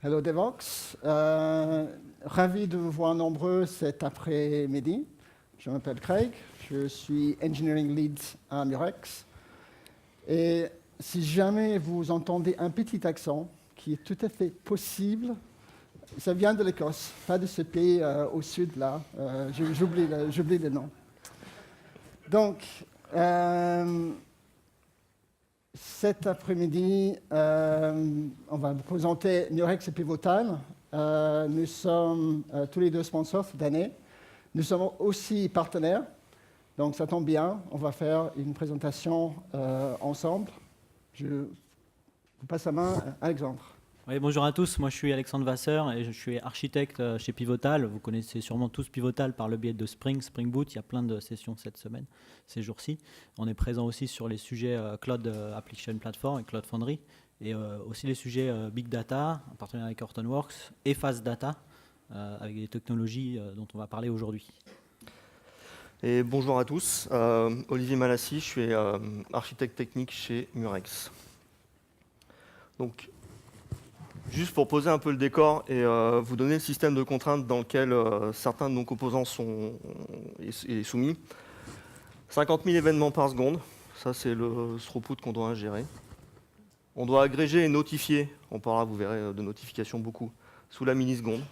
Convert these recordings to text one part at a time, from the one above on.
Hello Devox. Ravi de vous voir nombreux cet après-midi. Je m'appelle Craig, je suis Engineering Lead à Murex. Et si jamais vous entendez un petit accent, qui est tout à fait possible, ça vient de l'Écosse, pas de ce pays au sud là. J'oublie le nom. Donc, cet après-midi, on va vous présenter Murex et Pivotal. Nous sommes tous les deux sponsors cette année. Nous sommes aussi partenaires, donc ça tombe bien. On va faire une présentation ensemble. Je vous passe la main à Alexandre. Oui, bonjour à tous, moi je suis Alexandre Vasseur et je suis architecte chez Pivotal. Vous connaissez sûrement tous Pivotal par le biais de Spring Boot. Il y a plein de sessions cette semaine, ces jours-ci. On est présent aussi sur les sujets Cloud Application Platform et Cloud Foundry et aussi les sujets Big Data, en partenariat avec Hortonworks et Fast Data, avec les technologies dont on va parler aujourd'hui. Et bonjour à tous, Olivier Malassi, je suis architecte technique chez Murex. Donc, juste pour poser un peu le décor et vous donner le système de contraintes dans lequel certains de nos composants sont soumis. 50 000 événements par seconde, ça c'est le throughput qu'on doit ingérer. On doit agréger et notifier, on parlera, vous verrez, de notification beaucoup, sous la milliseconde.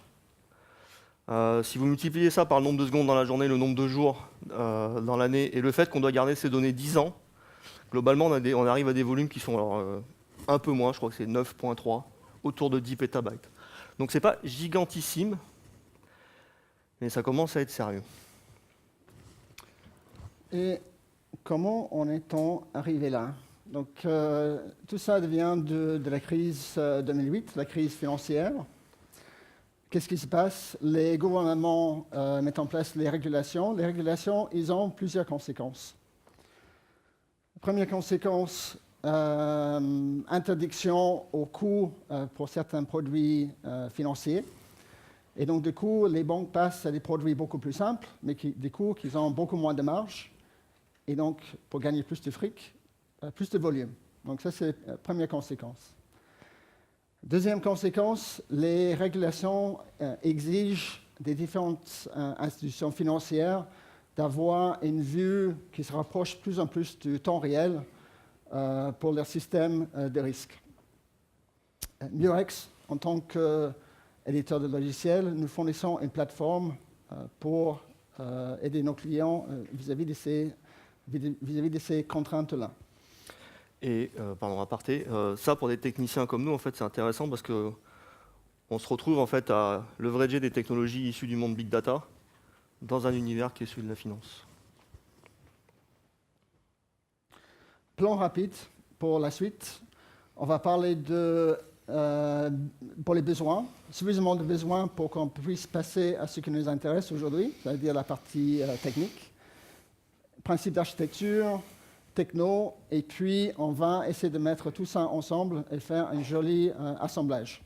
Si vous multipliez ça par le nombre de secondes dans la journée, le nombre de jours dans l'année, et le fait qu'on doit garder ces données 10 ans, globalement on arrive à des volumes qui sont alors, un peu moins, je crois que c'est 9.3, autour de 10 pétabytes. Donc c'est pas gigantissime, mais ça commence à être sérieux. Et comment en est-on arrivé là? Donc tout ça vient de la crise 2008, la crise financière. Qu'est-ce qui se passe? Les gouvernements mettent en place les régulations. Les régulations, ils ont plusieurs conséquences. Première conséquence, interdiction au coût pour certains produits financiers. Et donc, du coup, les banques passent à des produits beaucoup plus simples, mais des coûts qui ont beaucoup moins de marge. Et donc, pour gagner plus de fric, plus de volume. Donc, ça, c'est la première conséquence. Deuxième conséquence, les régulations exigent des différentes institutions financières d'avoir une vue qui se rapproche de plus en plus du temps réel pour leur système de risque. Murex, en tant qu'éditeur de logiciels, nous fournissons une plateforme pour aider nos clients vis-à-vis de ces contraintes-là. Et, pardon, aparté, ça pour des techniciens comme nous, en fait, c'est intéressant parce qu'on se retrouve en fait à leverager des technologies issues du monde Big Data dans un univers qui est celui de la finance. Plan rapide pour la suite. On va parler pour les besoins, suffisamment de besoins pour qu'on puisse passer à ce qui nous intéresse aujourd'hui, c'est-à-dire la partie technique, principe d'architecture, techno, et puis on va essayer de mettre tout ça ensemble et faire un joli assemblage.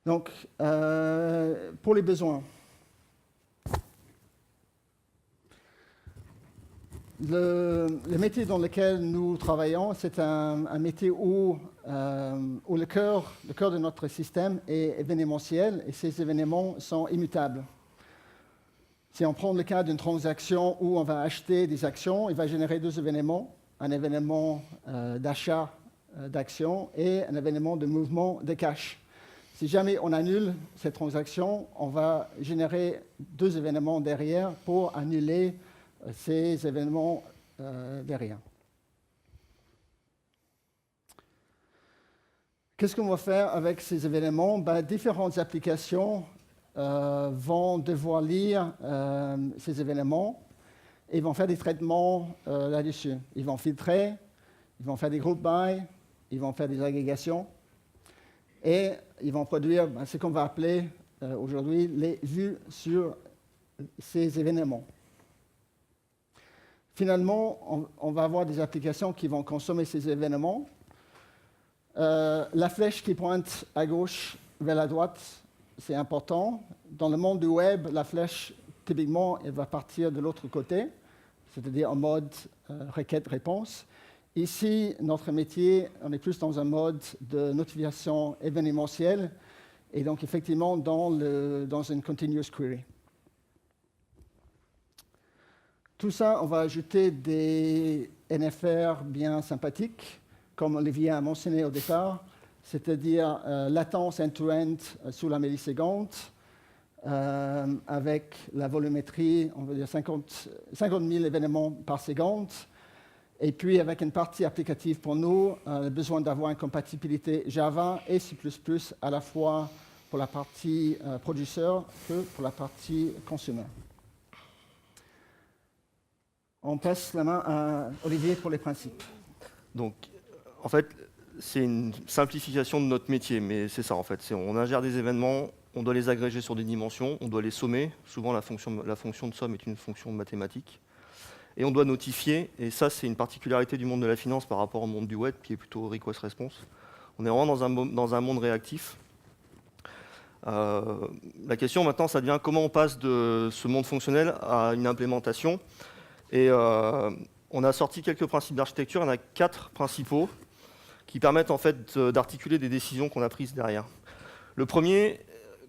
Donc, pour les besoins. Le métier dans lequel nous travaillons, c'est un métier où le cœur de notre système est événementiel et ces événements sont immutables. Si on prend le cas d'une transaction où on va acheter des actions, il va générer deux événements, un événement d'achat d'actions et un événement de mouvement de cash. Si jamais on annule cette transaction, on va générer deux événements derrière pour annuler ces événements derrière. Qu'est-ce qu'on va faire avec ces événements? Différentes applications vont devoir lire ces événements et vont faire des traitements là-dessus. Ils vont filtrer, ils vont faire des group by, ils vont faire des agrégations et ils vont produire ce qu'on va appeler aujourd'hui les vues sur ces événements. Finalement, on va avoir des applications qui vont consommer ces événements. La flèche qui pointe à gauche vers la droite, c'est important. Dans le monde du web, la flèche, typiquement, elle va partir de l'autre côté, c'est-à-dire en mode requête-réponse. Ici, notre métier, on est plus dans un mode de notification événementielle et donc effectivement dans une continuous query. Tout ça, on va ajouter des NFR bien sympathiques, comme Olivier a mentionné au départ, c'est-à-dire latence end-to-end sous la milliseconde, avec la volumétrie, on va dire 50 000 événements par seconde, et puis avec une partie applicative pour nous, le besoin d'avoir une compatibilité Java et C++ à la fois pour la partie producteur que pour la partie consumer. On passe la main à Olivier pour les principes. Donc, en fait, c'est une simplification de notre métier, mais c'est ça en fait. On ingère des événements, on doit les agréger sur des dimensions, on doit les sommer. Souvent, la fonction de somme est une fonction mathématique. Et on doit notifier, et ça, c'est une particularité du monde de la finance par rapport au monde du web, qui est plutôt request response. On est vraiment dans un monde réactif. La question maintenant, ça devient comment on passe de ce monde fonctionnel à une implémentation. Et on a sorti quelques principes d'architecture, il y en a 4 principaux qui permettent en fait d'articuler des décisions qu'on a prises derrière. Le premier,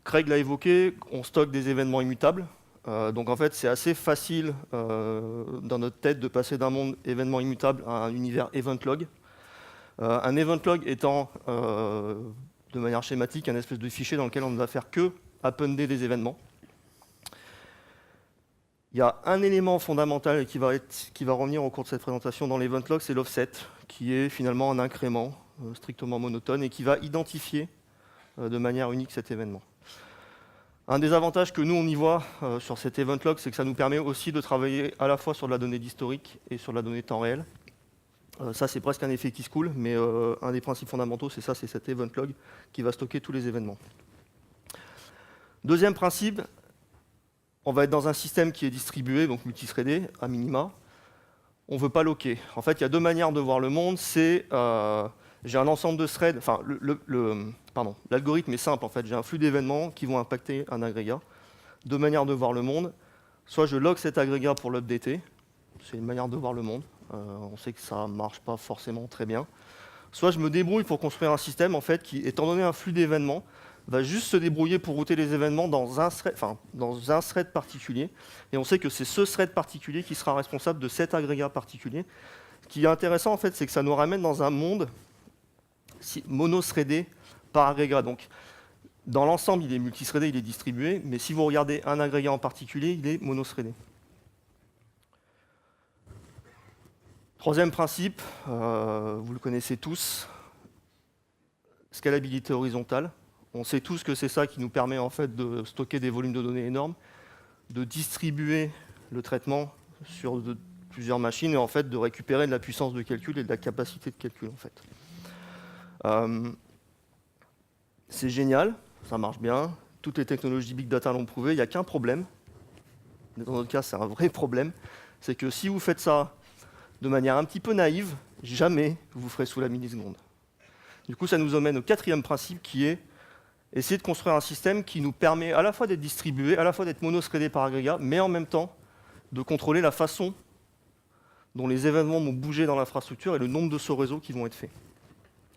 Craig l'a évoqué, on stocke des événements immutables. Donc en fait, c'est assez facile dans notre tête de passer d'un monde événement immutable à un univers event log. Un event log étant, de manière schématique, un espèce de fichier dans lequel on ne va faire que appender des événements. Il y a un élément fondamental qui va revenir au cours de cette présentation dans l'event log, c'est l'offset, qui est finalement un incrément strictement monotone et qui va identifier de manière unique cet événement. Un des avantages que nous on y voit sur cet event log, c'est que ça nous permet aussi de travailler à la fois sur de la donnée d'historique et sur de la donnée temps réel. Ça c'est presque un effet qui se coule, mais un des principes fondamentaux c'est ça, c'est cet event log qui va stocker tous les événements. Deuxième principe, on va être dans un système qui est distribué, donc multithreadé, à minima. On ne veut pas loquer. En fait, il y a deux manières de voir le monde. C'est j'ai un ensemble de threads. Enfin, l'algorithme est simple. En fait, j'ai un flux d'événements qui vont impacter un agrégat. Deux manières de voir le monde. Soit je log cet agrégat pour l'updater. C'est une manière de voir le monde. On sait que ça ne marche pas forcément très bien. Soit je me débrouille pour construire un système en fait, qui, étant donné un flux d'événements, va juste se débrouiller pour router les événements dans un thread particulier. Et on sait que c'est ce thread particulier qui sera responsable de cet agrégat particulier. Ce qui est intéressant, en fait, c'est que ça nous ramène dans un monde mono-threadé par agrégat. Donc, dans l'ensemble, il est multithreadé, il est distribué, mais si vous regardez un agrégat en particulier, il est mono-threadé. Troisième principe, vous le connaissez tous, scalabilité horizontale. On sait tous que c'est ça qui nous permet en fait de stocker des volumes de données énormes, de distribuer le traitement sur plusieurs machines et en fait de récupérer de la puissance de calcul et de la capacité de calcul en fait. C'est génial, ça marche bien. Toutes les technologies big data l'ont prouvé. Il n'y a qu'un problème. Dans notre cas, c'est un vrai problème. C'est que si vous faites ça de manière un petit peu naïve, jamais vous ferez sous la milliseconde. Du coup, ça nous emmène au quatrième principe qui est essayer de construire un système qui nous permet à la fois d'être distribué, à la fois d'être mono-threadé par agrégat, mais en même temps de contrôler la façon dont les événements vont bouger dans l'infrastructure et le nombre de sauts réseau qui vont être faits.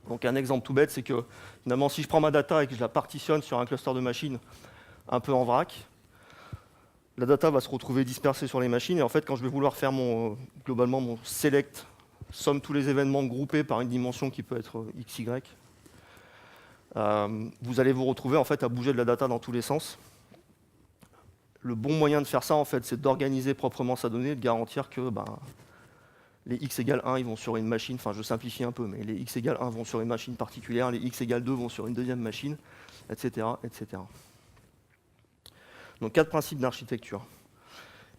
Donc un exemple tout bête, c'est que finalement, si je prends ma data et que je la partitionne sur un cluster de machines un peu en vrac, la data va se retrouver dispersée sur les machines et en fait, quand je vais vouloir faire globalement mon select, somme tous les événements groupés par une dimension qui peut être XY, vous allez vous retrouver en fait à bouger de la data dans tous les sens. Le bon moyen de faire ça, en fait, c'est d'organiser proprement sa donnée et de garantir que les x égale 1 ils vont sur une machine, enfin je simplifie un peu, mais les x égale 1 vont sur une machine particulière, les x égale 2 vont sur une deuxième machine, etc. etc. Donc 4 principes d'architecture.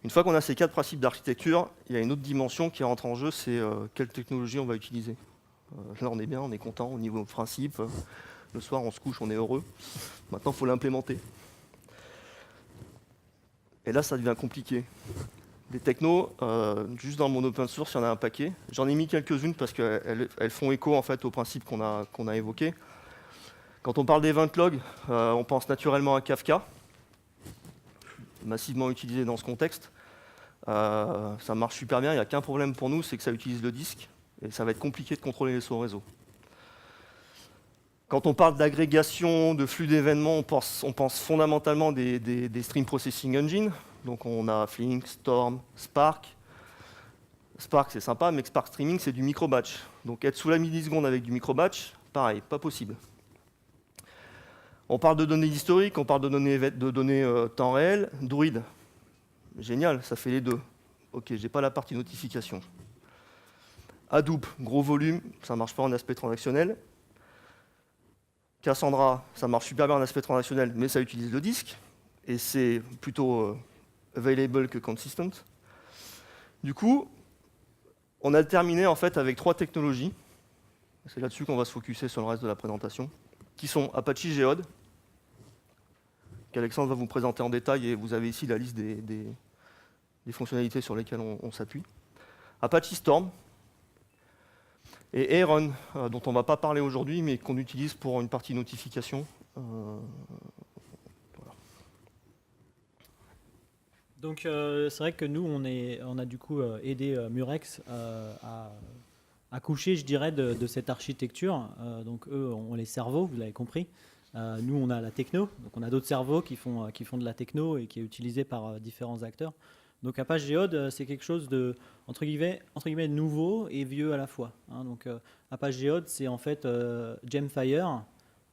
Une fois qu'on a ces 4 principes d'architecture, il y a une autre dimension qui rentre en jeu, c'est quelle technologie on va utiliser. Là on est bien, on est content au niveau principe. Le soir, on se couche, on est heureux. Maintenant, il faut l'implémenter. Et là, ça devient compliqué. Les technos, juste dans mon open source, il y en a un paquet. J'en ai mis quelques-unes parce qu'elles font écho en fait, aux principes qu'on a évoqués. Quand on parle d'event log, on pense naturellement à Kafka, massivement utilisé dans ce contexte. Ça marche super bien, il n'y a qu'un problème pour nous, c'est que ça utilise le disque. Et ça va être compliqué de contrôler les sauts au réseau. Quand on parle d'agrégation, de flux d'événements, on pense fondamentalement des Stream Processing Engine. Donc on a Flink, Storm, Spark. Spark, c'est sympa, mais Spark Streaming, c'est du micro-batch. Donc être sous la milliseconde avec du micro-batch, pareil, pas possible. On parle de données historiques, on parle de données temps réel. Druid, génial, ça fait les deux. Ok, j'ai pas la partie notification. Hadoop, gros volume, ça marche pas en aspect transactionnel. Cassandra, ça marche super bien en aspect transactionnel, mais ça utilise le disque. Et c'est plutôt available que consistent. Du coup, on a terminé en fait avec 3 technologies. C'est là-dessus qu'on va se focuser sur le reste de la présentation. Qui sont Apache Geode, qu'Alexandre va vous présenter en détail, et vous avez ici la liste des fonctionnalités sur lesquelles on s'appuie. Apache Storm, et Aaron, dont on ne va pas parler aujourd'hui, mais qu'on utilise pour une partie notification. Voilà. Donc c'est vrai que nous, on a du coup aidé Murex à coucher, je dirais, de cette architecture. Donc eux ont les cerveaux, vous l'avez compris. Nous, on a la techno. Donc on a d'autres cerveaux qui font de la techno et qui est utilisée par différents acteurs. Donc Apache Geode, c'est quelque chose de entre guillemets nouveau et vieux à la fois. Hein. Donc Apache Geode, c'est en fait Gemfire,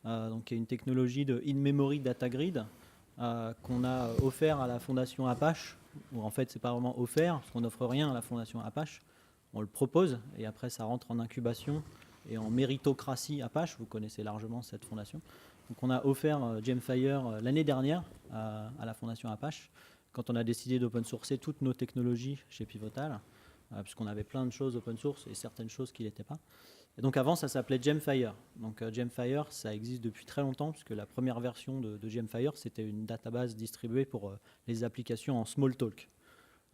donc qui est une technologie de in-memory data grid qu'on a offert à la fondation Apache. Ou en fait, c'est pas vraiment offert parce qu'on n'offre rien à la fondation Apache. On le propose et après ça rentre en incubation et en méritocratie Apache. Vous connaissez largement cette fondation. Donc on a offert Gemfire l'année dernière à la fondation Apache, quand on a décidé d'open sourcer toutes nos technologies chez Pivotal, puisqu'on avait plein de choses open source et certaines choses qui ne l'étaient pas. Et donc avant, ça s'appelait Gemfire. Donc Gemfire, ça existe depuis très longtemps, puisque la première version de Gemfire, c'était une database distribuée pour les applications en Smalltalk.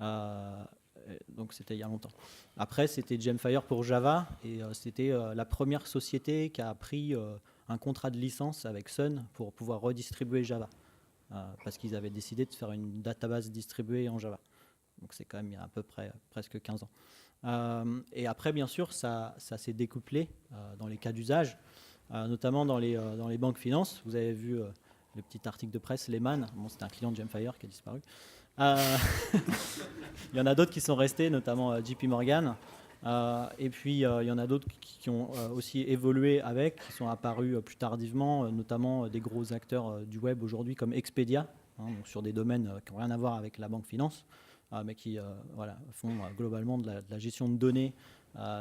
Donc c'était il y a longtemps. Après, c'était Gemfire pour Java, et c'était la première société qui a pris un contrat de licence avec Sun pour pouvoir redistribuer Java. Parce qu'ils avaient décidé de faire une database distribuée en Java. Donc c'est quand même il y a à peu près presque 15 ans. Et après, bien sûr, ça s'est découplé dans les cas d'usage, notamment dans les banques finances. Vous avez vu le petit article de presse, Lehman. Bon, c'était un client de Gemfire qui a disparu. Il y en a d'autres qui sont restés, notamment JP Morgan. Et puis, il y en a d'autres qui ont aussi évolué avec, qui sont apparus plus tardivement, notamment des gros acteurs du web aujourd'hui comme Expedia, donc sur des domaines qui n'ont rien à voir avec la banque finance, mais qui font globalement de la gestion de données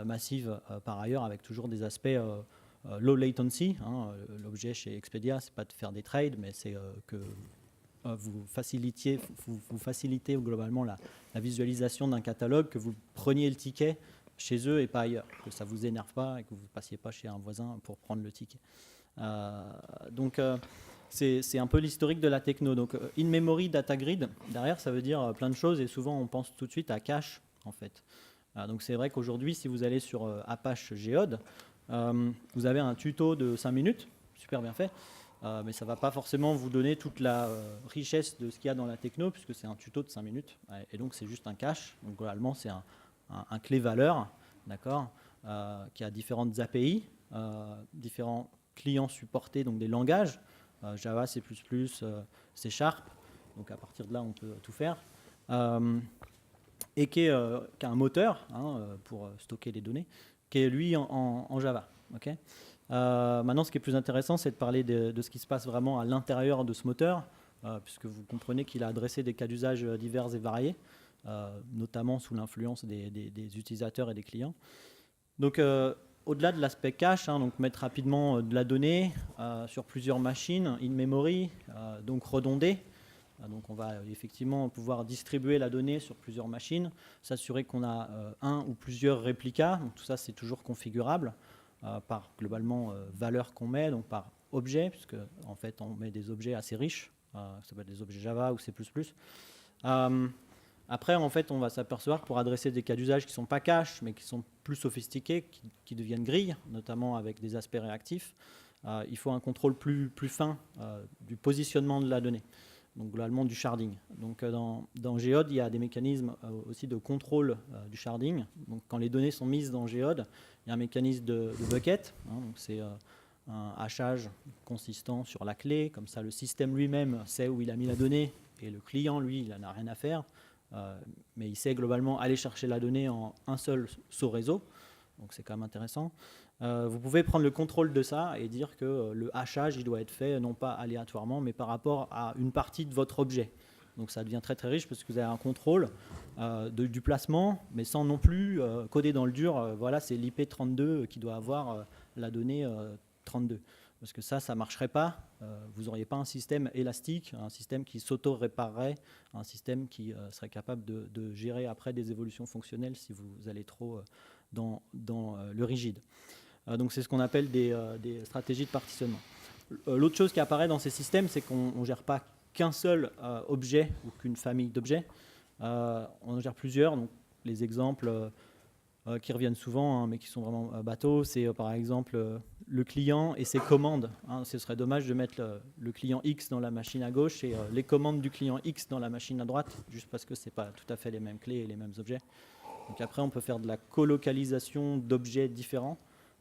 massive par ailleurs, avec toujours des aspects low latency. L'objet chez Expedia, ce n'est pas de faire des trades, mais c'est que vous facilitez globalement la visualisation d'un catalogue, que vous preniez le ticket chez eux et pas ailleurs, que ça ne vous énerve pas et que vous ne passiez pas chez un voisin pour prendre le ticket. Donc c'est un peu l'historique de la techno. Donc in-memory data grid, derrière ça veut dire plein de choses et souvent on pense tout de suite à cache en fait. Donc c'est vrai qu'aujourd'hui si vous allez sur Apache Geode, vous avez un tuto de 5 minutes, super bien fait, mais ça ne va pas forcément vous donner toute la richesse de ce qu'il y a dans la techno puisque c'est un tuto de 5 minutes et donc c'est juste un cache. Donc globalement c'est un clé-valeur, d'accord, qui a différentes API, différents clients supportés, donc des langages, Java, C++, C#, donc à partir de là on peut tout faire, et qui a un moteur pour stocker les données, qui est lui en Java. Okay. Maintenant, ce qui est plus intéressant, c'est de parler de ce qui se passe vraiment à l'intérieur de ce moteur, puisque vous comprenez qu'il a adressé des cas d'usage divers et variés, notamment sous l'influence des utilisateurs et des clients. Donc, au-delà de l'aspect cache, donc mettre rapidement de la donnée sur plusieurs machines, in-memory, donc redondé. Donc, on va effectivement pouvoir distribuer la donnée sur plusieurs machines, s'assurer qu'on a un ou plusieurs réplicas. Donc, tout ça, c'est toujours configurable par globalement valeur qu'on met, donc par objet, puisque en fait, on met des objets assez riches, ça peut être des objets Java ou C++. Après, en fait, on va s'apercevoir pour adresser des cas d'usage qui ne sont pas cache, mais qui sont plus sophistiqués, qui deviennent grilles, notamment avec des aspects réactifs, il faut un contrôle plus fin du positionnement de la donnée. donc globalement du sharding. Donc dans Geode, il y a des mécanismes aussi de contrôle du sharding. Donc quand les données sont mises dans Geode, il y a un mécanisme de bucket, donc c'est un hachage consistant sur la clé, comme ça le système lui-même sait où il a mis la donnée, et le client, lui, il n'en a rien à faire, mais il sait globalement aller chercher la donnée en un seul saut réseau, donc c'est quand même intéressant. Vous pouvez prendre le contrôle de ça et dire que le hachage, il doit être fait non pas aléatoirement, mais par rapport à une partie de votre objet. Donc ça devient très très riche parce que vous avez un contrôle du placement, mais sans non plus coder dans le dur, voilà, c'est l'IP32 qui doit avoir la donnée 32. Parce que ça ne marcherait pas. Vous n'auriez pas un système élastique, un système qui s'auto-réparerait, un système qui serait capable de gérer après des évolutions fonctionnelles si vous allez trop dans le rigide. Donc c'est ce qu'on appelle des stratégies de partitionnement. L'autre chose qui apparaît dans ces systèmes, c'est qu'on ne gère pas qu'un seul objet ou qu'une famille d'objets. On en gère plusieurs. Donc les exemples qui reviennent souvent, hein, mais qui sont vraiment bateaux, c'est par exemple le client et ses commandes. Hein. Ce serait dommage de mettre le client X dans la machine à gauche et les commandes du client X dans la machine à droite, juste parce que ce n'est pas tout à fait les mêmes clés et les mêmes objets. Donc après, on peut faire de la colocalisation d'objets différents,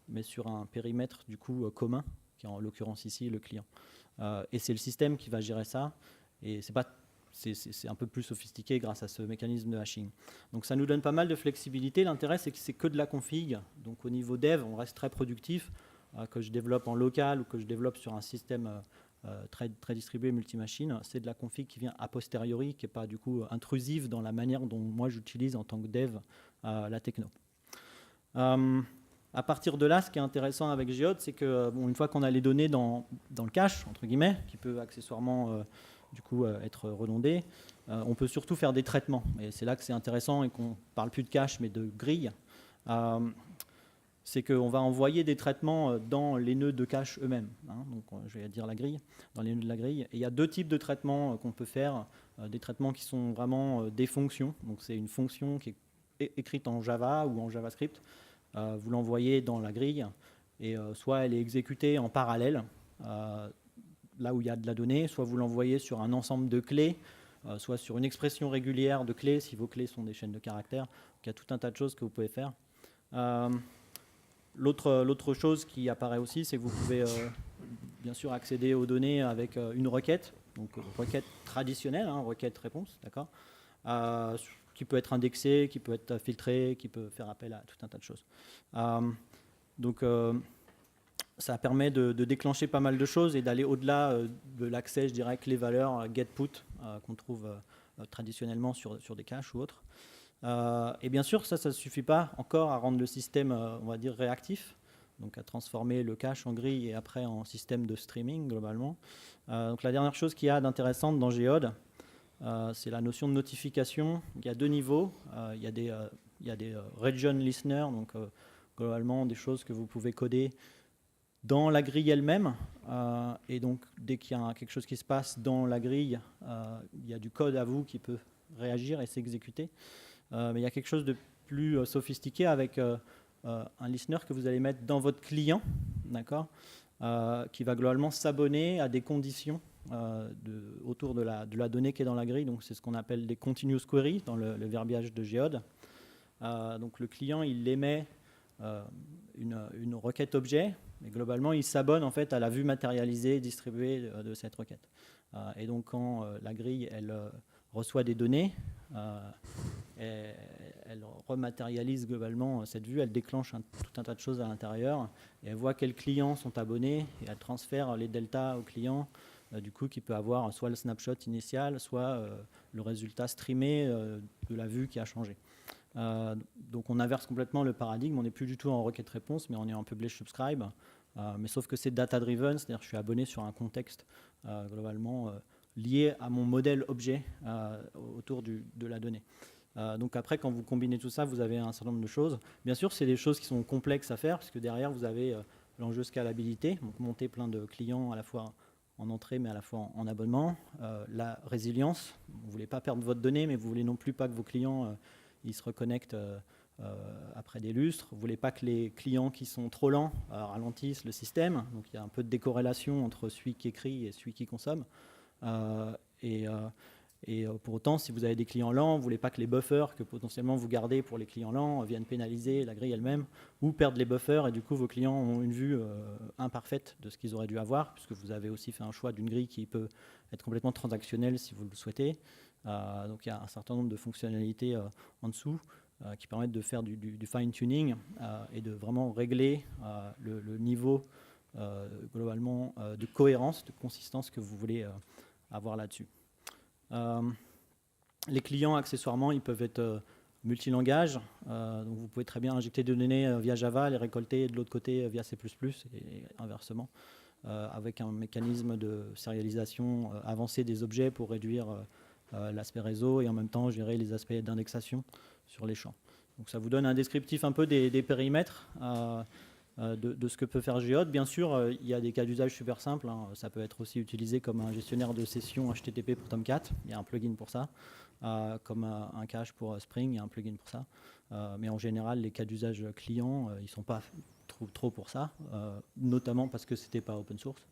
mais sur un périmètre du coup commun, qui est en l'occurrence ici le client. Et c'est le système qui va gérer ça, et c'est un peu plus sophistiqué grâce à ce mécanisme de hashing. Donc ça nous donne pas mal de flexibilité. L'intérêt, c'est que c'est que de la config. Donc au niveau dev, on reste très productif, que je développe en local ou que je développe sur un système très, très distribué multimachine. C'est de la config qui vient a posteriori, qui n'est pas du coup intrusive dans la manière dont moi j'utilise en tant que dev la techno. À partir de là, ce qui est intéressant avec Geode, c'est que une fois qu'on a les données dans le cache, entre guillemets, qui peut accessoirement du coup être redondé, on peut surtout faire des traitements. Et c'est là que c'est intéressant et qu'on ne parle plus de cache mais de grille. C'est qu'on va envoyer des traitements dans les nœuds de cache eux-mêmes. Hein, donc je vais dire la grille, dans les nœuds de la grille. Et il y a deux types de traitements qu'on peut faire. Des traitements qui sont vraiment des fonctions. Donc c'est une fonction qui est écrite en Java ou en JavaScript. Vous l'envoyez dans la grille et soit elle est exécutée en parallèle, là où il y a de la donnée, soit vous l'envoyez sur un ensemble de clés, soit sur une expression régulière de clés, si vos clés sont des chaînes de caractères. Donc, il y a tout un tas de choses que vous pouvez faire. L'autre chose qui apparaît aussi, c'est que vous pouvez bien sûr accéder aux données avec une requête, donc requête traditionnelle, hein, requête-réponse, d'accord, qui peut être indexée, qui peut être filtrée, qui peut faire appel à tout un tas de choses. Donc ça permet de déclencher pas mal de choses et d'aller au-delà de l'accès, je dirais, que les valeurs get-put qu'on trouve traditionnellement sur des caches ou autres. Et bien sûr, ça ne suffit pas encore à rendre le système, on va dire, réactif, donc à transformer le cache en grille et après en système de streaming globalement. Donc la dernière chose qu'il y a d'intéressante dans Geode, c'est la notion de notification. Il y a deux niveaux. Il y a des region listeners, donc globalement des choses que vous pouvez coder dans la grille elle-même. Et donc dès qu'il y a quelque chose qui se passe dans la grille, il y a du code à vous qui peut réagir et s'exécuter. Mais il y a quelque chose de plus sophistiqué avec un listener que vous allez mettre dans votre client, d'accord, qui va globalement s'abonner à des conditions autour de la donnée qui est dans la grille. Donc c'est ce qu'on appelle des continuous queries dans le verbiage de Geode. Donc le client, il émet une requête objet, mais globalement il s'abonne en fait à la vue matérialisée distribuée de cette requête. Et donc quand la grille elle reçoit des données, elle rematérialise globalement cette vue, elle déclenche tout un tas de choses à l'intérieur et elle voit quels clients sont abonnés et elle transfère les deltas au client, du coup qui peut avoir soit le snapshot initial, soit le résultat streamé de la vue qui a changé. Donc on inverse complètement le paradigme, on n'est plus du tout en requête-réponse, mais on est en publish-subscribe, mais sauf que c'est data-driven, c'est-à-dire que je suis abonné sur un contexte globalement lié à mon modèle objet autour de la donnée. Donc après, quand vous combinez tout ça, vous avez un certain nombre de choses. Bien sûr, c'est des choses qui sont complexes à faire, parce que derrière, vous avez l'enjeu scalabilité, donc monter plein de clients à la fois en entrée, mais à la fois en abonnement. La résilience, vous ne voulez pas perdre votre donnée, mais vous ne voulez non plus pas que vos clients ils se reconnectent après des lustres. Vous ne voulez pas que les clients qui sont trop lents ralentissent le système. Donc il y a un peu de décorrélation entre celui qui écrit et celui qui consomme. Et pour autant, si vous avez des clients lents, vous ne voulez pas que les buffers que potentiellement vous gardez pour les clients lents viennent pénaliser la grille elle-même ou perdre les buffers, et du coup vos clients ont une vue imparfaite de ce qu'ils auraient dû avoir, puisque vous avez aussi fait un choix d'une grille qui peut être complètement transactionnelle si vous le souhaitez. Donc il y a un certain nombre de fonctionnalités en dessous qui permettent de faire du fine-tuning et de vraiment régler le niveau globalement de cohérence, de consistance que vous voulez avoir là-dessus. Les clients, accessoirement, ils peuvent être multilangages. Donc vous pouvez très bien injecter des données via Java, les récolter de l'autre côté via C++ et inversement, avec un mécanisme de sérialisation avancé des objets pour réduire l'aspect réseau et en même temps gérer les aspects d'indexation sur les champs. Donc ça vous donne un descriptif un peu des périmètres de ce que peut faire Geode. Bien sûr, il y a des cas d'usage super simples. Ça peut être aussi utilisé comme un gestionnaire de sessions HTTP pour Tomcat. Il y a un plugin pour ça. Comme un cache pour Spring, il y a un plugin pour ça. Mais en général, les cas d'usage clients, ils ne sont pas trop pour ça, notamment parce que ce n'était pas open source.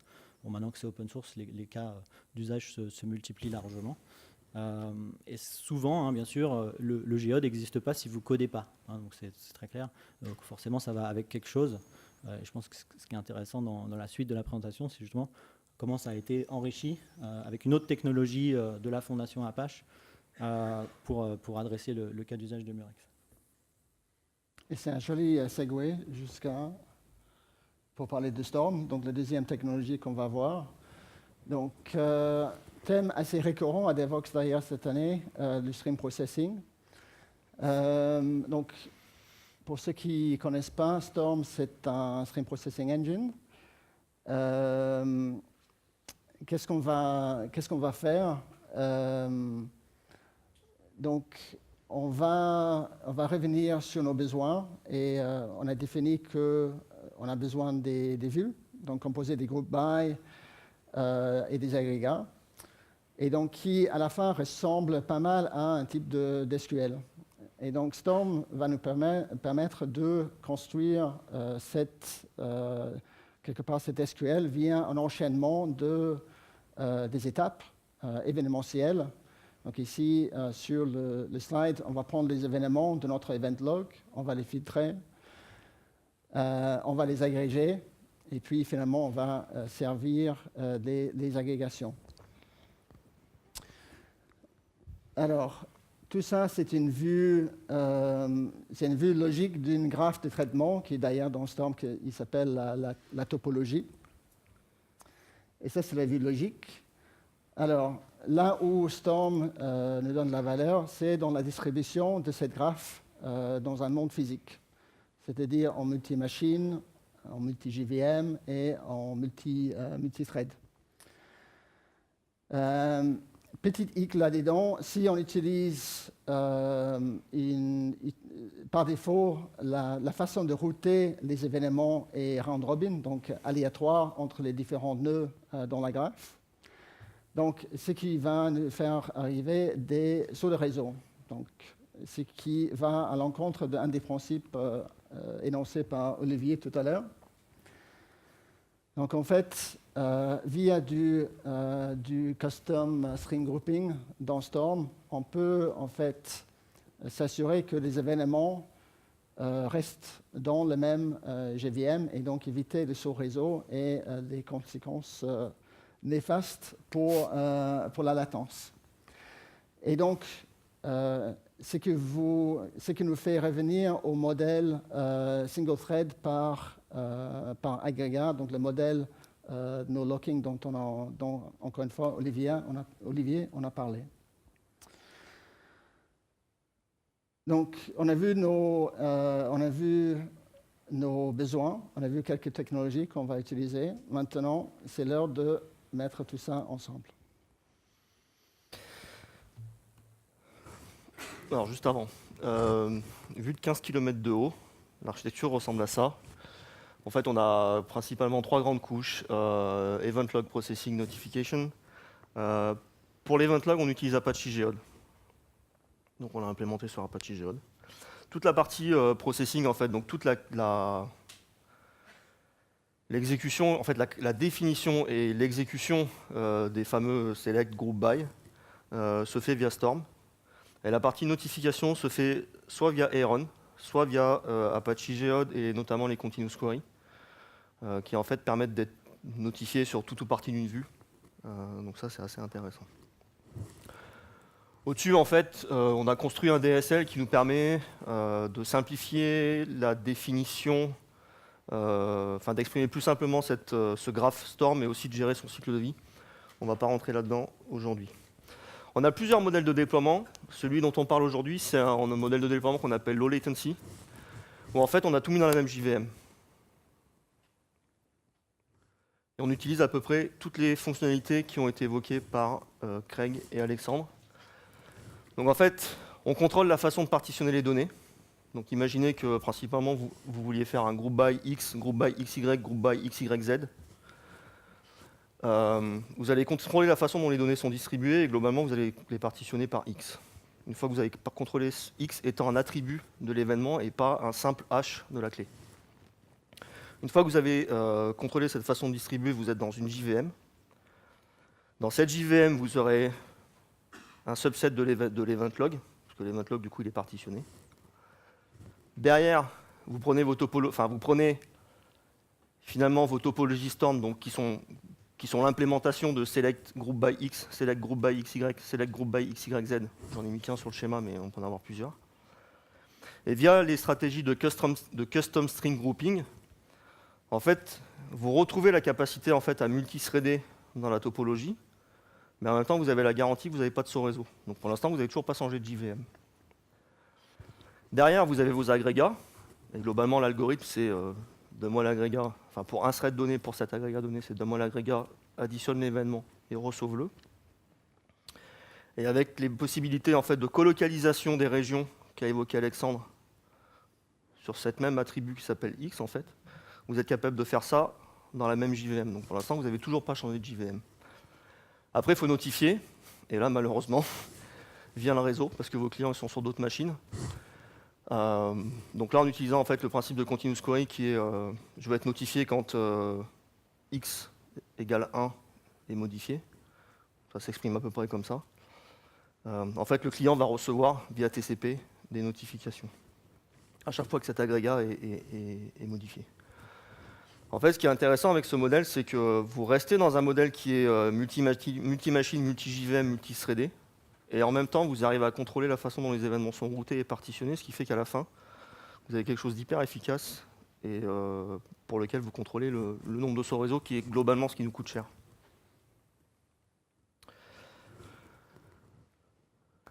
Bon, maintenant que c'est open source, les cas d'usage se multiplient largement. Et souvent, bien sûr, le Geode n'existe pas si vous ne codez pas. Donc c'est très clair. Donc forcément, ça va avec quelque chose. Et je pense que ce qui est intéressant dans la suite de la présentation, c'est justement comment ça a été enrichi avec une autre technologie de la fondation Apache pour adresser le cas d'usage de Murex. Et c'est un joli segue pour parler de Storm, donc la deuxième technologie qu'on va voir. Donc, thème assez récurrent à Devoxx d'ailleurs cette année, le stream processing. Donc, pour ceux qui ne connaissent pas, Storm, c'est un stream processing engine. Qu'est-ce qu'on va faire? Donc, on va revenir sur nos besoins et on a défini qu'on a besoin des vues, donc composées des groupes by et des agrégats, et donc qui à la fin ressemble pas mal à un type d'SQL. Et donc Storm va nous permettre de construire quelque part cet SQL via un enchaînement des étapes événementielles. Donc ici, sur le slide, on va prendre les événements de notre event log, on va les filtrer, on va les agréger, et puis finalement, on va servir les agrégations. Alors, tout ça, c'est une vue logique d'une graphe de traitement, qui est d'ailleurs dans Storm, qui s'appelle la topologie. Et ça, c'est la vue logique. Alors, là où Storm nous donne la valeur, c'est dans la distribution de cette graphe dans un monde physique, c'est-à-dire en multi-machine, en multi-JVM et en multi-thread. Petite hic là-dedans, si on utilise par défaut la façon de router les événements est round robin, donc aléatoire entre les différents nœuds dans la graphe. Donc, ce qui va nous faire arriver des sauts de réseau. Donc, ce qui va à l'encontre d'un des principes énoncés par Olivier tout à l'heure. Donc, en fait, via du custom string grouping dans Storm, on peut en fait s'assurer que les événements restent dans le même JVM et donc éviter le saut réseau et les conséquences néfaste pour la latence. Et donc, ce qui nous fait revenir au modèle single thread par agrégat, donc le modèle no locking dont encore une fois, Olivier on a parlé. Donc, on a vu nos besoins, on a vu quelques technologies qu'on va utiliser. Maintenant, c'est l'heure de mettre tout ça ensemble. Alors juste avant, vue de 15 km de haut, l'architecture ressemble à ça. En fait, on a principalement 3 grandes couches. Event Log Processing Notification. Pour l'Event Log, on utilise Apache Geode. Donc on l'a implémenté sur Apache Geode. Toute la partie processing, en fait, donc toute l'exécution, en fait, la définition et l'exécution des fameux select group by se fait via Storm. Et la partie notification se fait soit via Heron, soit via Apache Geode et notamment les continuous query, qui en fait permettent d'être notifiés sur toute ou partie d'une vue. Donc ça, c'est assez intéressant. Au-dessus, en fait, on a construit un DSL qui nous permet de simplifier la définition, d'exprimer plus simplement ce graph Storm et aussi de gérer son cycle de vie. On ne va pas rentrer là-dedans aujourd'hui. On a plusieurs modèles de déploiement. Celui dont on parle aujourd'hui, c'est un modèle de déploiement qu'on appelle low latency, où en fait on a tout mis dans la même JVM. Et on utilise à peu près toutes les fonctionnalités qui ont été évoquées par Craig et Alexandre. Donc en fait, on contrôle la façon de partitionner les données. Donc imaginez que principalement vous vouliez faire un group by X, group by XY, group by XYZ. Vous allez contrôler la façon dont les données sont distribuées et globalement vous allez les partitionner par X. Une fois que vous avez contrôlé X étant un attribut de l'événement et pas un simple hash de la clé. Une fois que vous avez contrôlé cette façon de distribuer, vous êtes dans une JVM. Dans cette JVM, vous aurez un subset de l'event log, parce que l'event log du coup il est partitionné. Derrière, vous prenez finalement vos topologies Storm, donc qui sont l'implémentation de select group by X, select group by XY, select group by XYZ. J'en ai mis qu'un sur le schéma, mais on peut en avoir plusieurs. Et via les stratégies de custom string grouping, en fait, vous retrouvez la capacité en fait, à multithreader dans la topologie, mais en même temps, vous avez la garantie que vous n'avez pas de saut réseau. Donc pour l'instant, vous n'avez toujours pas changé de JVM. Derrière, vous avez vos agrégats, et globalement, l'algorithme, c'est donne-moi l'agrégat, enfin pour un thread donné, pour cet agrégat donné, c'est donne-moi l'agrégat, additionne l'événement et resauve-le. Et avec les possibilités en fait, de colocalisation des régions qu'a évoqué Alexandre sur cette même attribut qui s'appelle X, en fait, vous êtes capable de faire ça dans la même JVM. Donc pour l'instant, vous n'avez toujours pas changé de JVM. Après, il faut notifier, et là, malheureusement, via le réseau, parce que vos clients sont sur d'autres machines. Donc là, en utilisant en fait, le principe de continuous query qui est je vais être notifié quand x égale 1 est modifié. Ça s'exprime à peu près comme ça. En fait, le client va recevoir via TCP des notifications à chaque fois que cet agrégat est modifié. En fait, ce qui est intéressant avec ce modèle, c'est que vous restez dans un modèle qui est multi-machine, multi-JVM, multi-threadé. Et en même temps, vous arrivez à contrôler la façon dont les événements sont routés et partitionnés, ce qui fait qu'à la fin, vous avez quelque chose d'hyper efficace et pour lequel vous contrôlez le nombre de sauts réseau, qui est globalement ce qui nous coûte cher.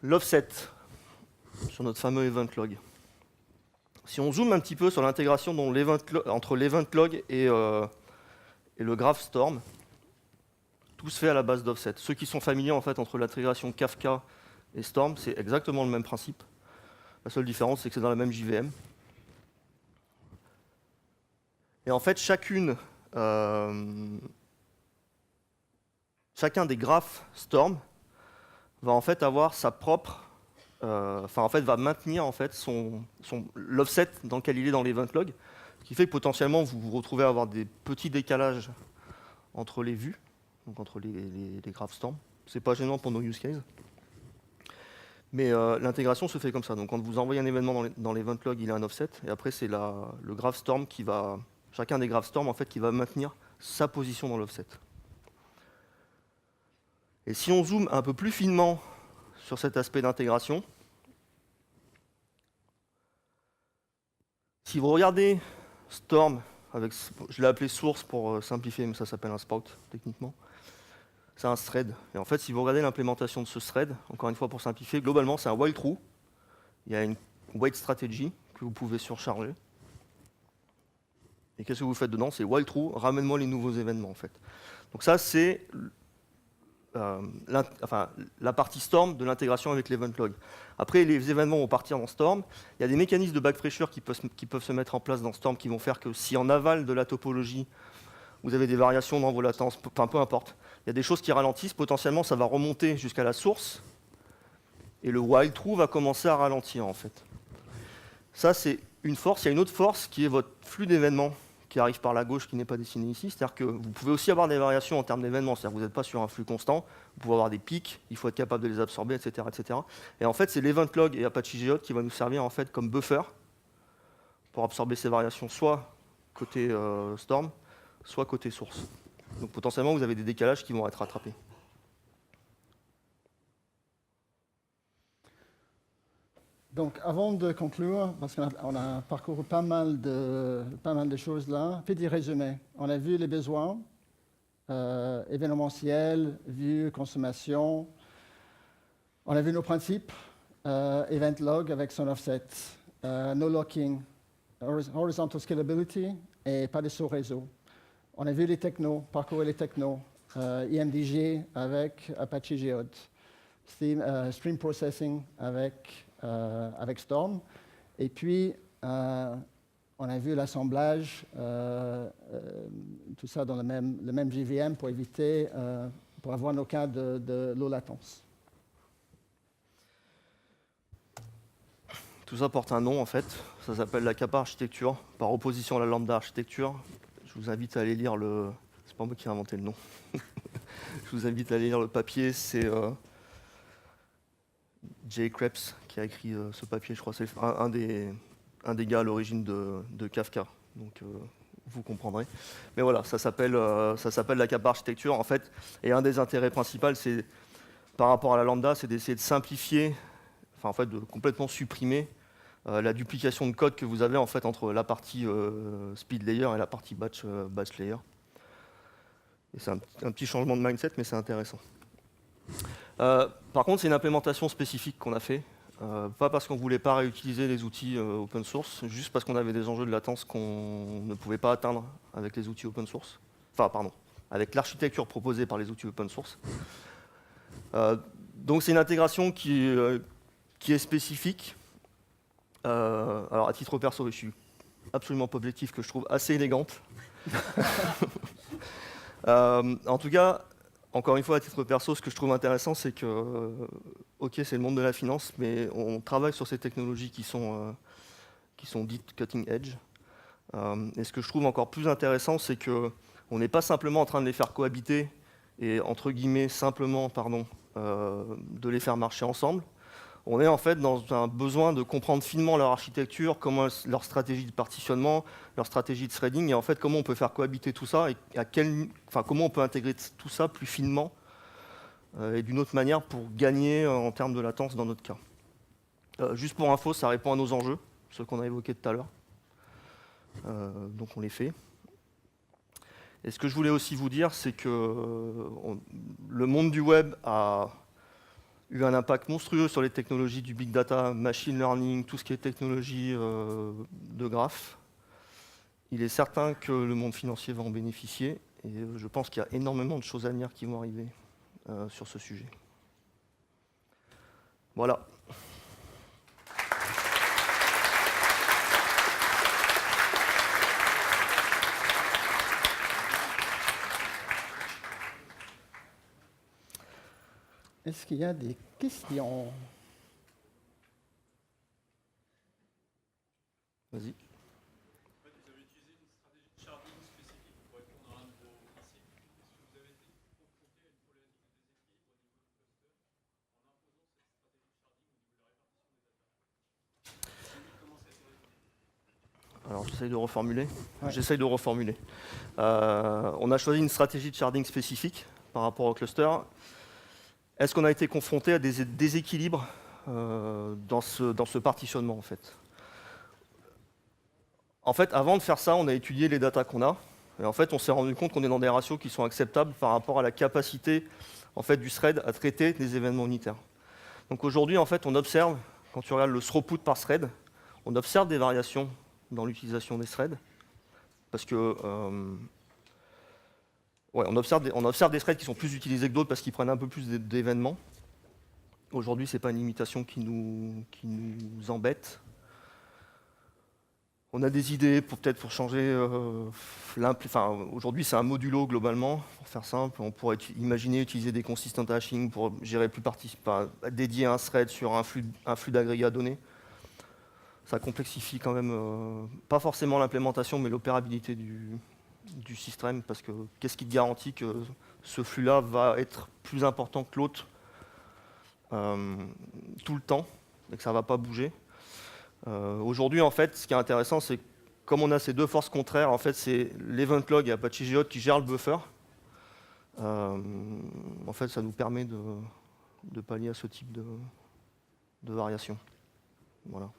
L'offset, sur notre fameux event log. Si on zoome un petit peu sur l'intégration entre l'event log et le graph Storm, tout se fait à la base d'offset. Ceux qui sont familiers en fait, entre l'intégration Kafka et Storm, c'est exactement le même principe. La seule différence, c'est que c'est dans la même JVM. Et en fait, chacun des graphes Storm va en fait avoir sa propre, va maintenir en fait l'offset dans lequel il est dans l'event log, ce qui fait que potentiellement vous vous retrouvez à avoir des petits décalages entre les vues, donc entre les graphes Storm. C'est pas gênant pour nos use cases. Mais l'intégration se fait comme ça. Donc quand vous envoyez un événement dans l'event log, il a un offset, et après c'est le graph Storm qui va, chacun des graphes Storm en fait, qui va maintenir sa position dans l'offset. Et si on zoome un peu plus finement sur cet aspect d'intégration, si vous regardez Storm, je l'ai appelé source pour simplifier, mais ça s'appelle un spout techniquement, c'est un thread. Et en fait, si vous regardez l'implémentation de ce thread, encore une fois pour simplifier, globalement c'est un while true, il y a une wait strategy que vous pouvez surcharger. Et qu'est-ce que vous faites dedans? C'est while true, ramène-moi les nouveaux événements en fait. Donc ça c'est la partie Storm de l'intégration avec l'event log. Après, les événements vont partir dans Storm. Il y a des mécanismes de back pressure qui peuvent se mettre en place dans Storm qui vont faire que si en aval de la topologie, vous avez des variations dans vos latences, peu importe, il y a des choses qui ralentissent, potentiellement ça va remonter jusqu'à la source, et le while true va commencer à ralentir en fait. Ça c'est une force. Il y a une autre force qui est votre flux d'événements qui arrive par la gauche qui n'est pas dessiné ici. C'est-à-dire que vous pouvez aussi avoir des variations en termes d'événements. C'est-à-dire que vous n'êtes pas sur un flux constant. Vous pouvez avoir des pics, il faut être capable de les absorber, etc. etc. Et en fait, c'est l'event log et Apache Geode qui va nous servir en fait comme buffer pour absorber ces variations, soit côté Storm, soit côté source. Donc potentiellement, vous avez des décalages qui vont être rattrapés. Donc, avant de conclure, parce qu'on a parcouru pas mal de choses là, petit résumé. On a vu les besoins événementiels, vue, consommation. On a vu nos principes, event log avec son offset, no locking, horizontal scalability et pas de sous-réseau. On a vu les technos, parcourir les technos, IMDG avec Apache Geode, stream processing avec Storm. Et puis, on a vu l'assemblage, tout ça dans le même JVM pour éviter, pour avoir nos cas de low latence. Tout ça porte un nom en fait, ça s'appelle la Kappa architecture, par opposition à la lambda architecture. Je vous invite à aller lire le... C'est pas moi qui ai inventé le nom. Je vous invite à aller lire le papier, c'est Jay Krebs qui a écrit ce papier, je crois, c'est un des gars à l'origine de Kafka. Donc vous comprendrez. Mais voilà, ça s'appelle la Kappa architecture en fait. Et un des intérêts principaux, c'est par rapport à la lambda, c'est d'essayer de simplifier, enfin en fait de complètement supprimer la duplication de code que vous avez en fait entre la partie speed layer et la partie batch layer. Et c'est un petit changement de mindset, mais c'est intéressant. Par contre, c'est une implémentation spécifique qu'on a fait. Pas parce qu'on ne voulait pas réutiliser les outils open source, juste parce qu'on avait des enjeux de latence qu'on ne pouvait pas atteindre avec les outils open source. Enfin, pardon, avec l'architecture proposée par les outils open source. Donc c'est une intégration qui est spécifique. Alors à titre perso, je suis absolument pas objectif, que je trouve assez élégante. En tout cas, encore une fois, à titre perso, ce que je trouve intéressant, c'est que, ok, c'est le monde de la finance, mais on travaille sur ces technologies qui sont dites cutting edge. Et ce que je trouve encore plus intéressant, c'est qu'on n'est pas simplement en train de les faire cohabiter et, entre guillemets, simplement, de les faire marcher ensemble. On est en fait dans un besoin de comprendre finement leur architecture, comment leur stratégie de partitionnement, leur stratégie de threading, et en fait comment on peut faire cohabiter tout ça et comment on peut intégrer tout ça plus finement et d'une autre manière pour gagner en termes de latence dans notre cas. Juste pour info, ça répond à nos enjeux, ceux qu'on a évoqués tout à l'heure. Donc on les fait. Et ce que je voulais aussi vous dire, c'est que le monde du web a eu un impact monstrueux sur les technologies du big data, machine learning, tout ce qui est technologie de graphes. Il est certain que le monde financier va en bénéficier et je pense qu'il y a énormément de choses à venir qui vont arriver sur ce sujet. Voilà. Est-ce qu'il y a des questions? Vas-y. Alors j'essaye de reformuler. Ouais. On a choisi une stratégie de sharding spécifique par rapport au cluster. Est-ce qu'on a été confronté à des déséquilibres dans ce partitionnement en fait? En fait, avant de faire ça, on a étudié les datas qu'on a. Et en fait, on s'est rendu compte qu'on est dans des ratios qui sont acceptables par rapport à la capacité en fait, du thread à traiter des événements unitaires. Donc aujourd'hui, en fait, on observe, quand tu regardes le throughput par thread, on observe des variations dans l'utilisation des threads. Parce que on observe des threads qui sont plus utilisés que d'autres parce qu'ils prennent un peu plus d'événements. Aujourd'hui, ce n'est pas une limitation qui nous embête. On a des idées peut-être pour changer aujourd'hui, c'est un modulo globalement, pour faire simple. On pourrait imaginer utiliser des consistent hashing pour gérer dédier un thread sur un flux d'agrégats donné. ça complexifie quand même, pas forcément l'implémentation, mais l'opérabilité du système, parce que qu'est-ce qui te garantit que ce flux-là va être plus important que l'autre tout le temps, et que ça ne va pas bouger. Aujourd'hui, en fait, ce qui est intéressant, c'est que comme on a ces deux forces contraires, en fait, c'est l'event log et Apache Geode qui gèrent le buffer. En fait, ça nous permet de pallier à ce type de variation. Voilà.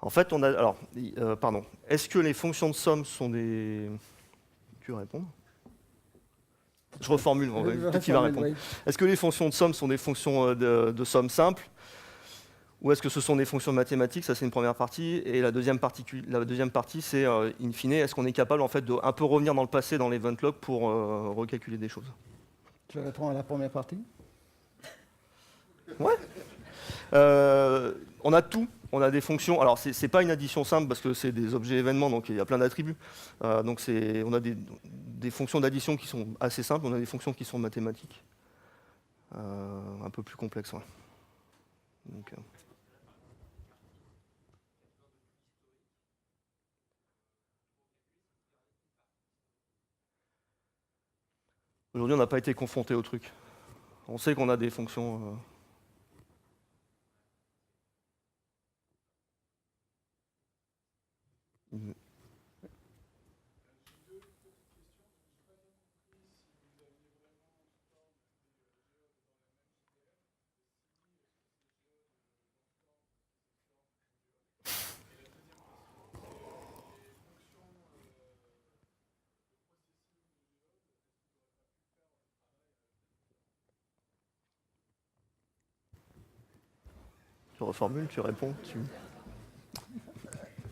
En fait, on a. Alors, pardon. Est-ce que les fonctions de somme sont des. Tu veux répondre? Je reformule, peut-être qu'il va répondre. Oui. Est-ce que les fonctions de somme sont des fonctions de somme simple, ou est-ce que ce sont des fonctions mathématiques? Ça, c'est une première partie. Et la deuxième partie, c'est, in fine, est-ce qu'on est capable en fait, de un peu revenir dans le passé, dans l'event log, pour recalculer des choses? Tu réponds à la première partie? Ouais. On a tout. On a des fonctions. Alors, ce n'est pas une addition simple parce que c'est des objets événements, donc il y a plein d'attributs. Donc, on a des fonctions d'addition qui sont assez simples. On a des fonctions qui sont mathématiques. Un peu plus complexes. Ouais. Donc, aujourd'hui, on n'a pas été confronté au truc. On sait qu'on a des fonctions. Tu reformules, tu réponds.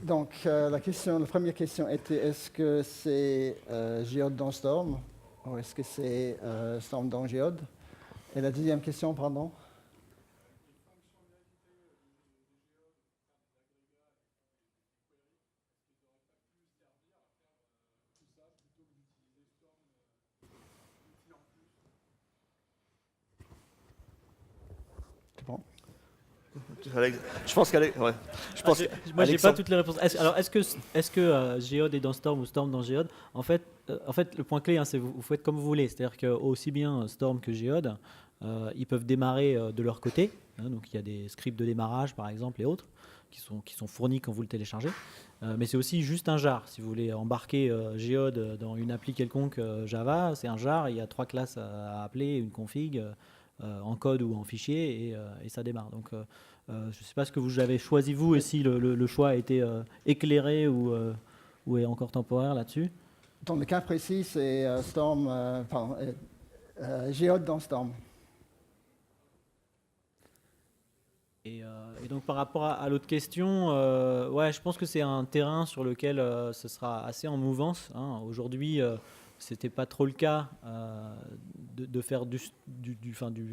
Donc, la première question était est-ce que c'est Geode dans Storm ou est-ce que c'est Storm dans Geode? Et la deuxième question, pardon? Bon. Je pense qu'elle est. Ouais. Moi, j'ai pas toutes les réponses. Alors, est-ce que Geode est dans Storm ou Storm dans Geode? En fait, le point clé, c'est vous faites comme vous voulez. C'est-à-dire que aussi bien Storm que Geode, ils peuvent démarrer de leur côté. Donc, il y a des scripts de démarrage, par exemple, et autres, qui sont fournis quand vous le téléchargez. Mais c'est aussi juste un jar. Si vous voulez embarquer Geode dans une appli quelconque Java, c'est un jar. Il y a 3 classes à appeler, une config. En code ou en fichier et ça démarre. Donc, je ne sais pas ce que vous avez choisi vous et si le choix a été éclairé ou est encore temporaire là-dessus. Dans le cas précis, c'est Geode dans Storm. Et donc par rapport à l'autre question, ouais, je pense que c'est un terrain sur lequel ce sera assez en mouvance. Aujourd'hui, c'était pas trop le cas de faire du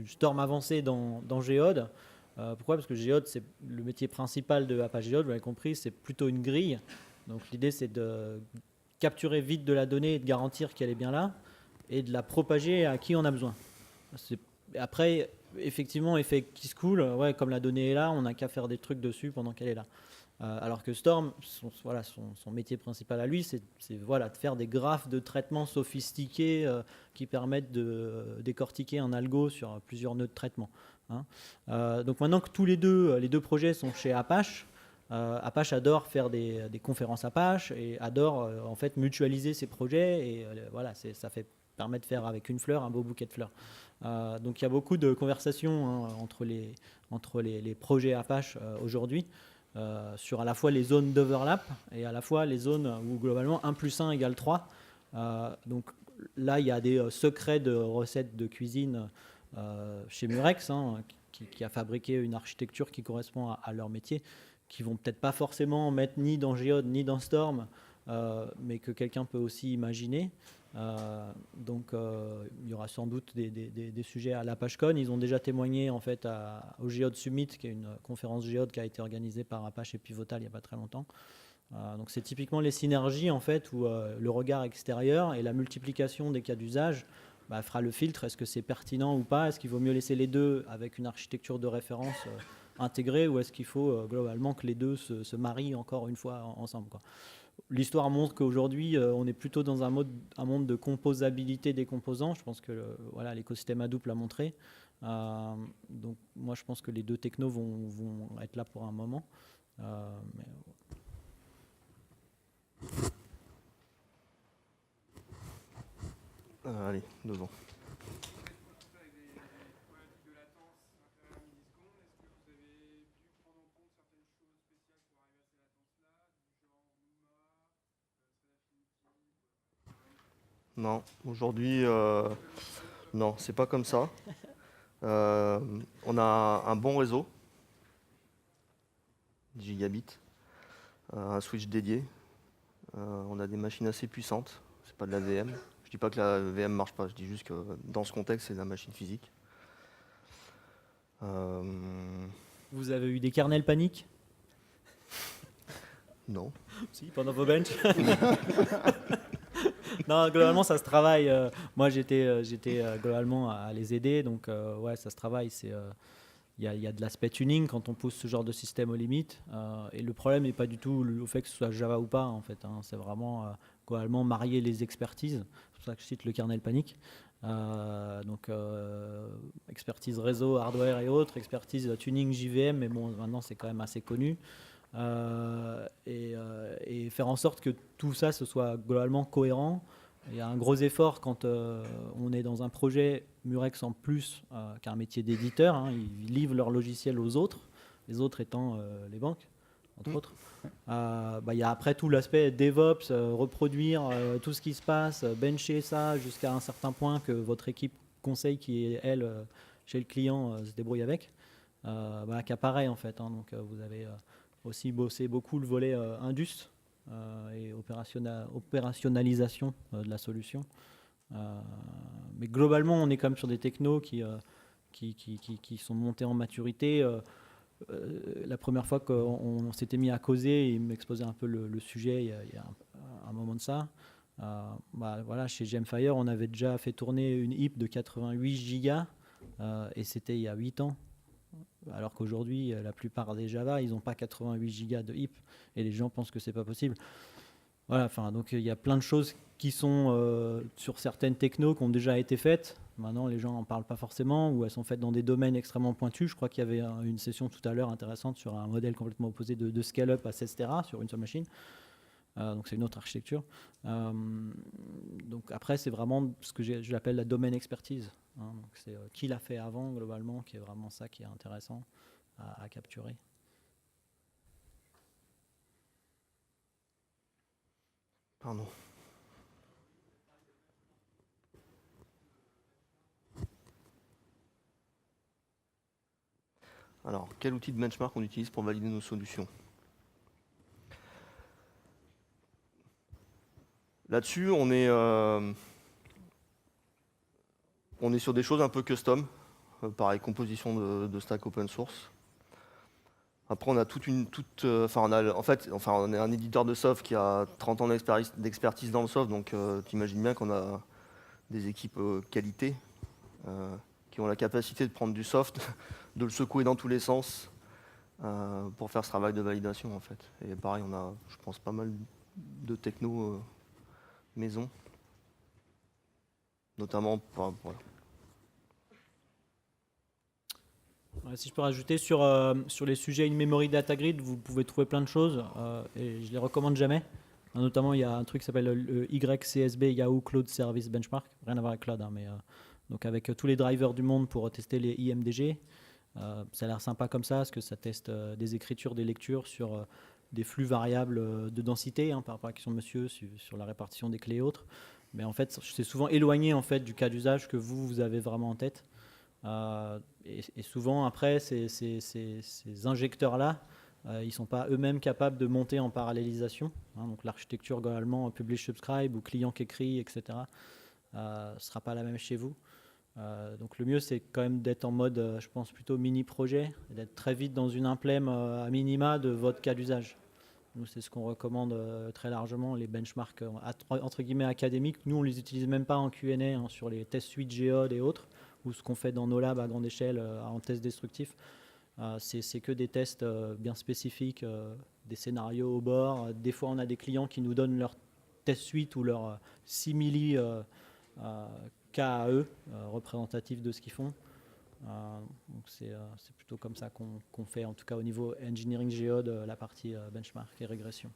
Storm avancé dans Geode. Pourquoi? Parce que Geode, c'est le métier principal de Apache Geode, vous l'avez compris, c'est plutôt une grille. Donc l'idée, c'est de capturer vite de la donnée et de garantir qu'elle est bien là et de la propager à qui on a besoin. Après, effectivement, effet kiss cool, ouais, comme la donnée est là, on n'a qu'à faire des trucs dessus pendant qu'elle est là. Alors que Storm, son métier principal à lui, c'est de faire des graphes de traitement sophistiqués qui permettent de décortiquer un algo sur plusieurs nœuds de traitement. Donc maintenant que les deux projets sont chez Apache, Apache adore faire des conférences Apache et adore en fait mutualiser ses projets et ça permet de faire avec une fleur un beau bouquet de fleurs. Donc il y a beaucoup de conversations entre les projets Apache aujourd'hui. Sur à la fois les zones d'overlap et à la fois les zones où globalement 1 + 1 = 3. Donc là, il y a des secrets de recettes de cuisine chez Murex, qui a fabriqué une architecture qui correspond à leur métier, qui vont peut-être pas forcément mettre ni dans Geode ni dans Storm mais que quelqu'un peut aussi imaginer. Donc il y aura sans doute des sujets à l'ApacheCon. Ils ont déjà témoigné en fait au Geode Summit, qui est une conférence Geode qui a été organisée par Apache et Pivotal il n'y a pas très longtemps. Donc c'est typiquement les synergies en fait où le regard extérieur et la multiplication des cas d'usage fera le filtre. Est-ce que c'est pertinent ou pas? Est-ce qu'il vaut mieux laisser les deux avec une architecture de référence intégrée, ou est-ce qu'il faut globalement que les deux se marient encore une fois ensemble, quoi. L'histoire montre qu'aujourd'hui, on est plutôt dans un monde de composabilité des composants. Je pense que voilà, l'écosystème Hadoop l'a montré. Donc moi, je pense que les deux technos vont être là pour un moment. Mais... Allez, devant. Non, aujourd'hui, non, c'est pas comme ça. On a un bon réseau, 10 gigabits, un switch dédié. On a des machines assez puissantes, c'est pas de la VM. Je dis pas que la VM marche pas, je dis juste que dans ce contexte, c'est de la machine physique. Vous avez eu des kernels paniques? Non. Si, pendant vos benches. Non, globalement, ça se travaille. Moi, j'étais globalement à les aider, donc ouais, ça se travaille. Il y a de l'aspect tuning quand on pousse ce genre de système aux limites. Et le problème n'est pas du tout au fait que ce soit Java ou pas, en fait. C'est vraiment globalement marier les expertises. C'est pour ça que je cite le kernel panique. Donc expertise réseau, hardware et autres, expertise tuning JVM, mais bon, maintenant c'est quand même assez connu. Et faire en sorte que tout ça ce soit globalement cohérent. Il y a un gros effort quand on est dans un projet Murex en plus qu'un métier d'éditeur. Ils livrent leur logiciel aux autres, les autres étant les banques, entre autres. Il y a après tout l'aspect DevOps, reproduire tout ce qui se passe, bencher ça jusqu'à un certain point que votre équipe conseil qui est, elle, chez le client, se débrouille avec, qu'apparaît en fait. Donc vous avez aussi bossé beaucoup le volet Indus et opérationnalisation de la solution. Mais globalement, on est quand même sur des technos qui sont montés en maturité. La première fois qu'on s'était mis à causer, il m'exposait un peu le sujet il y a un moment de ça. Voilà, chez Gemfire, on avait déjà fait tourner une HIP de 88 gigas et c'était il y a 8 ans. Alors qu'aujourd'hui, la plupart des Java, ils n'ont pas 88 gigas de HIP et les gens pensent que c'est pas possible. Voilà, donc il y a plein de choses qui sont sur certaines technos qui ont déjà été faites. Maintenant, les gens n'en parlent pas forcément, ou elles sont faites dans des domaines extrêmement pointus. Je crois qu'il y avait une session tout à l'heure intéressante sur un modèle complètement opposé de scale-up à 16 Tera sur une seule machine. Donc c'est une autre architecture. Donc après, c'est vraiment ce que j'appelle la domaine expertise. Donc c'est qui l'a fait avant, globalement, qui est vraiment ça qui est intéressant à capturer. Pardon. Alors, quel outil de benchmark on utilise pour valider nos solutions? Là-dessus, on est sur des choses un peu custom, pareil, composition de stack open source. Après, on a on est un éditeur de soft qui a 30 ans d'expertise dans le soft, donc tu imagines bien qu'on a des équipes qualité qui ont la capacité de prendre du soft, de le secouer dans tous les sens pour faire ce travail de validation, en fait. Et pareil, on a, je pense, pas mal de techno maison, notamment pour, voilà. Si je peux rajouter sur les sujets in-memory data grid, vous pouvez trouver plein de choses et je les recommande jamais. Notamment, il y a un truc qui s'appelle le YCSB Yahoo Cloud Service Benchmark, rien à voir avec cloud, mais donc avec tous les drivers du monde pour tester les IMDG. Ça a l'air sympa comme ça, parce que ça teste des écritures, des lectures sur des flux variables de densité, par rapport à la question de monsieur, sur la répartition des clés et autres. Mais en fait, c'est souvent éloigné en fait, du cas d'usage que vous avez vraiment en tête. Et souvent, après, ces injecteurs-là Ils ne sont pas eux-mêmes capables de monter en parallélisation. Donc l'architecture globalement publish subscribe ou client qui écrit, etc. Ne sera pas la même chez vous. Donc le mieux c'est quand même d'être en mode, je pense plutôt mini projet, et d'être très vite dans une implème à minima de votre cas d'usage. Nous c'est ce qu'on recommande très largement, les benchmarks entre guillemets académiques. Nous on les utilise même pas en Q&A sur les tests suite Geode et autres, ou ce qu'on fait dans nos labs à grande échelle en test destructif. C'est que des tests bien spécifiques, des scénarios au bord. Des fois on a des clients qui nous donnent leur test suite ou leur simili cas à eux, représentatifs de ce qu'ils font. Donc c'est plutôt comme ça qu'on fait, en tout cas au niveau engineering géode, la partie benchmark et régression.